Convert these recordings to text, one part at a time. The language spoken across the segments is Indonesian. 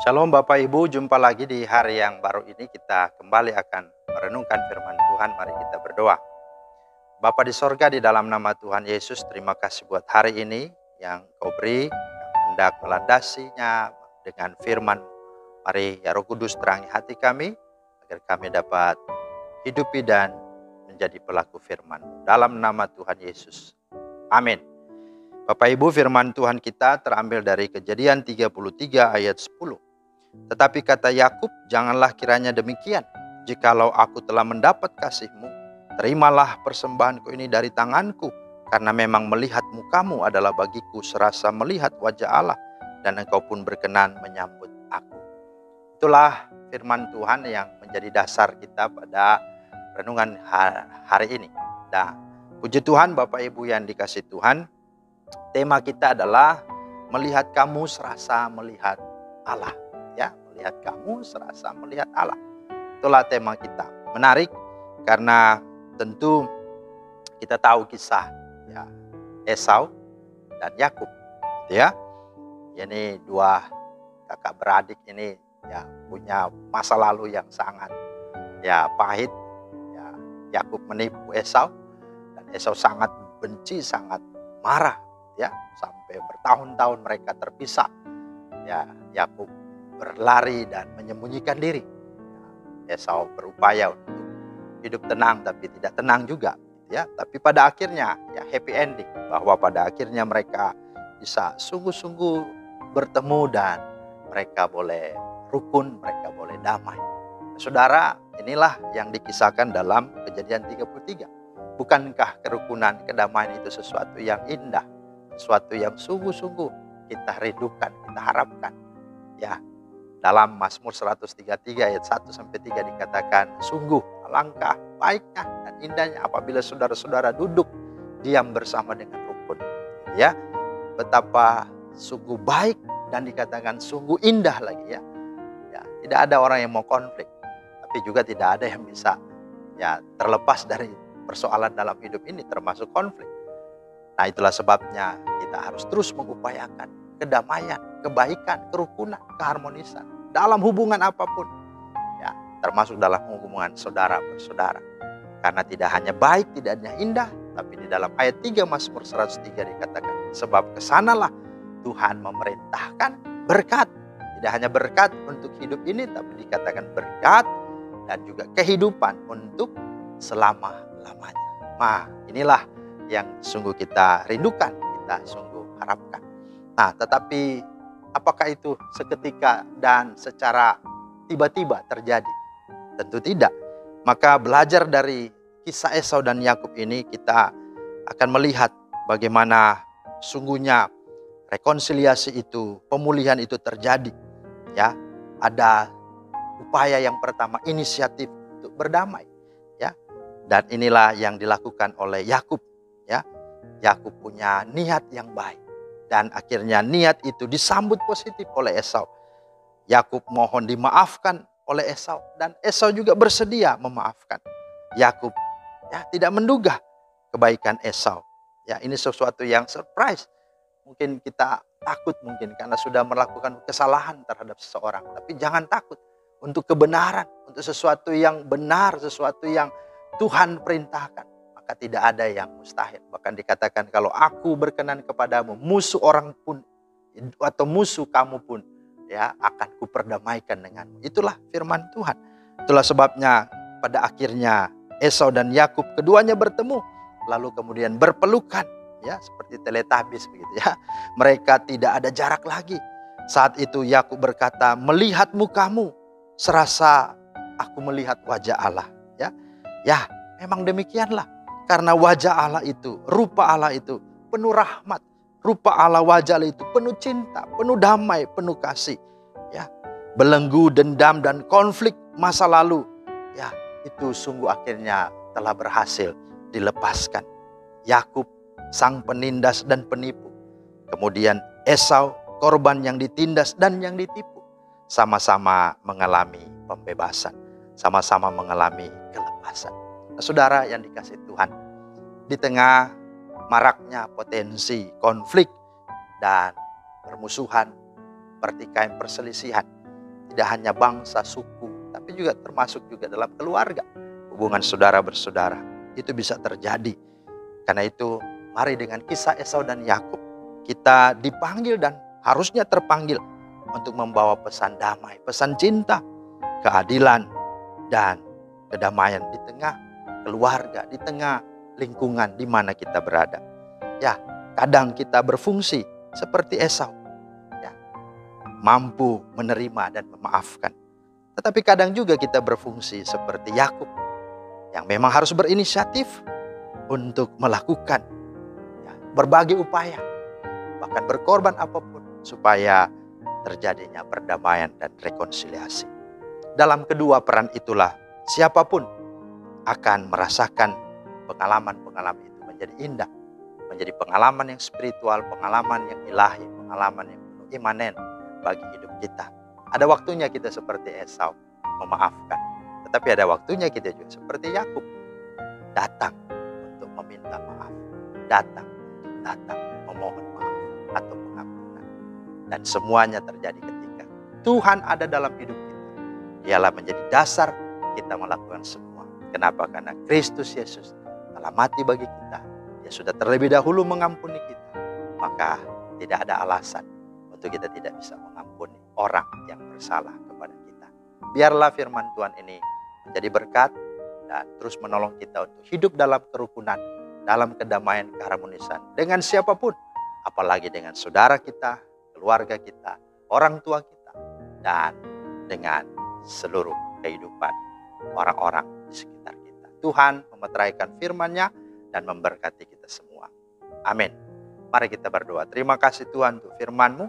Shalom Bapak Ibu, jumpa lagi di hari yang baru ini. Kita kembali akan merenungkan firman Tuhan. Mari kita berdoa. Bapa di sorga, di dalam nama Tuhan Yesus, terima kasih buat hari ini yang Kau beri. Kami hendak melandasinya dengan firman. Mari ya Roh Kudus terangi hati kami, agar kami dapat hidupi dan menjadi pelaku firman. Dalam nama Tuhan Yesus. Amin. Bapak Ibu, firman Tuhan kita terambil dari Kejadian 33 ayat 10. Tetapi kata Yakub, janganlah kiranya demikian. Jikalau aku telah mendapat kasih-Mu, terimalah persembahanku ini dari tanganku, karena memang melihat mukamu adalah bagiku serasa melihat wajah Allah, dan Engkau pun berkenan menyambut aku. Itulah firman Tuhan yang menjadi dasar kita pada renungan hari ini. Nah, puji Tuhan Bapak Ibu yang dikasih Tuhan, tema kita adalah melihat kamu serasa melihat Allah. Ya, melihat kamu serasa melihat Allah. Itulah tema kita. Menarik karena tentu kita tahu kisah ya, Esau dan Yakub, ya. Ini dua kakak beradik ini ya punya masa lalu yang sangat ya pahit. Ya, Yakub menipu Esau dan Esau sangat benci, sangat marah, ya, sampai bertahun-tahun mereka terpisah. Ya, Yakub berlari dan menyembunyikan diri. Esau berupaya untuk hidup tenang, tapi tidak tenang juga, ya. Tapi pada akhirnya ya happy ending, bahwa pada akhirnya mereka bisa sungguh-sungguh bertemu dan mereka boleh rukun, mereka boleh damai. Saudara, inilah yang dikisahkan dalam Kejadian 33. Bukankah kerukunan, kedamaian itu sesuatu yang indah, sesuatu yang sungguh-sungguh kita rindukan, kita harapkan, ya. Dalam Mazmur 133 ayat 1-3 dikatakan, sungguh alangkah baiknya dan indahnya apabila saudara-saudara duduk diam bersama dengan rukun. Ya, betapa sungguh baik dan dikatakan sungguh indah lagi, ya. Ya, tidak ada orang yang mau konflik, tapi juga tidak ada yang bisa ya terlepas dari persoalan dalam hidup ini, termasuk konflik. Nah, itulah sebabnya kita harus terus mengupayakan kedamaian, kebaikan, kerukunan, keharmonisan dalam hubungan apapun, ya, termasuk dalam hubungan saudara bersaudara. Karena tidak hanya baik, tidak hanya indah, tapi di dalam ayat 3 Mazmur 103 dikatakan, sebab kesanalah Tuhan memerintahkan berkat. Tidak hanya berkat untuk hidup ini, tapi dikatakan berkat dan juga kehidupan untuk selama-lamanya. Nah, inilah yang sungguh kita rindukan, kita sungguh harapkan. Nah, tetapi apakah itu seketika dan secara tiba-tiba terjadi? Tentu tidak. Maka belajar dari kisah Esau dan Yakub ini, kita akan melihat bagaimana sungguhnya rekonsiliasi itu, pemulihan itu terjadi. Ya, ada upaya yang pertama, inisiatif untuk berdamai. Ya, dan inilah yang dilakukan oleh Yakub. Ya, Yakub punya niat yang baik. Dan akhirnya niat itu disambut positif oleh Esau. Yakub mohon dimaafkan oleh Esau. Dan Esau juga bersedia memaafkan. Yakub ya tidak menduga kebaikan Esau. Ya, ini sesuatu yang surprise. Mungkin kita takut karena sudah melakukan kesalahan terhadap seseorang. Tapi jangan takut untuk kebenaran, untuk sesuatu yang benar, sesuatu yang Tuhan perintahkan. Maka tidak ada yang mustahil. Bahkan dikatakan kalau aku berkenan kepadamu, musuh orang pun atau musuh kamu pun ya akan kuperdamaikan denganmu. Itulah firman Tuhan. Itulah sebabnya pada akhirnya Esau dan Yakub keduanya bertemu, lalu kemudian berpelukan, ya seperti teletabis begitu ya. Mereka tidak ada jarak lagi. Saat itu Yakub berkata, melihat mukamu serasa aku melihat wajah Allah. Ya, ya memang demikianlah. Karena wajah Allah itu, rupa Allah itu penuh rahmat. Rupa Allah, wajah Allah itu penuh cinta, penuh damai, penuh kasih. Ya, belenggu, dendam, dan konflik masa lalu. Ya, itu sungguh akhirnya telah berhasil dilepaskan. Yakub, sang penindas dan penipu. Kemudian Esau, korban yang ditindas dan yang ditipu. Sama-sama mengalami pembebasan. Sama-sama mengalami kelepasan. Nah, saudara yang dikasih Tuhan, di tengah maraknya potensi konflik dan permusuhan, pertikaian, perselisihan, Tidak hanya bangsa, suku, tapi juga termasuk juga dalam keluarga. Hubungan saudara bersaudara itu bisa terjadi. Karena itu mari dengan kisah Esau dan Yakub kita dipanggil dan harusnya terpanggil untuk membawa pesan damai, pesan cinta, keadilan, dan kedamaian di tengah keluarga, di tengah lingkungan di mana kita berada. Ya, kadang kita berfungsi seperti Esau, ya, mampu menerima dan memaafkan. Tetapi kadang juga kita berfungsi seperti Yakub, yang memang harus berinisiatif untuk melakukan, ya, berbagai upaya, bahkan berkorban apapun supaya terjadinya perdamaian dan rekonsiliasi. Dalam kedua peran itulah siapapun akan merasakan pengalaman-pengalaman itu menjadi indah, menjadi pengalaman yang spiritual, pengalaman yang ilahi, pengalaman yang penuh imanen bagi hidup kita. Ada waktunya kita seperti Esau memaafkan, tetapi ada waktunya kita juga seperti Yakub, datang untuk meminta maaf, datang memohon maaf atau pengampunan. Dan semuanya terjadi ketika Tuhan ada dalam hidup kita. Dialah menjadi dasar kita melakukan semua. Kenapa? Karena Kristus Yesus telah mati bagi kita. Dia sudah terlebih dahulu mengampuni kita. Maka tidak ada alasan untuk kita tidak bisa mengampuni orang yang bersalah kepada kita. Biarlah firman Tuhan ini menjadi berkat dan terus menolong kita untuk hidup dalam kerukunan, dalam kedamaian, keharmonisan dengan siapapun, apalagi dengan saudara kita, keluarga kita, orang tua kita, dan dengan seluruh kehidupan orang-orang di sekitar kita. Tuhan memeteraikan firman-Nya dan memberkati kita semua. Amin. Mari kita berdoa. Terima kasih Tuhan untuk firman-Mu.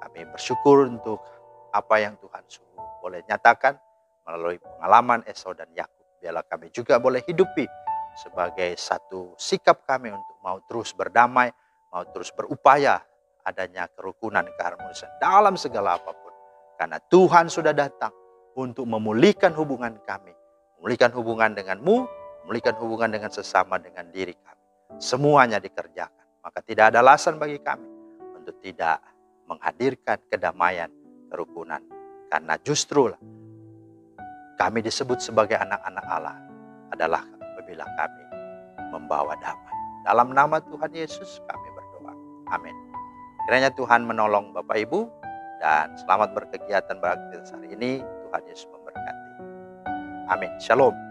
Kami bersyukur untuk apa yang Tuhan suruh boleh nyatakan melalui pengalaman Esau dan Yakub. Biarlah kami juga boleh hidupi sebagai satu sikap kami untuk mau terus berdamai, mau terus berupaya adanya kerukunan, keharmonisan dalam segala apapun. Karena Tuhan sudah datang untuk memulihkan hubungan kami, memulihkan hubungan dengan-Mu, memulihkan hubungan dengan sesama, dengan diri kami. Semuanya dikerjakan. Maka tidak ada alasan bagi kami untuk tidak menghadirkan kedamaian, kerukunan. Karena justru kami disebut sebagai anak-anak Allah adalah apabila kami membawa damai. Dalam nama Tuhan Yesus kami berdoa. Amin. Kiranya Tuhan menolong Bapak Ibu dan selamat berkegiatan beraktivitas hari ini. Tuhan Yesus memberkati. Amin. Shalom.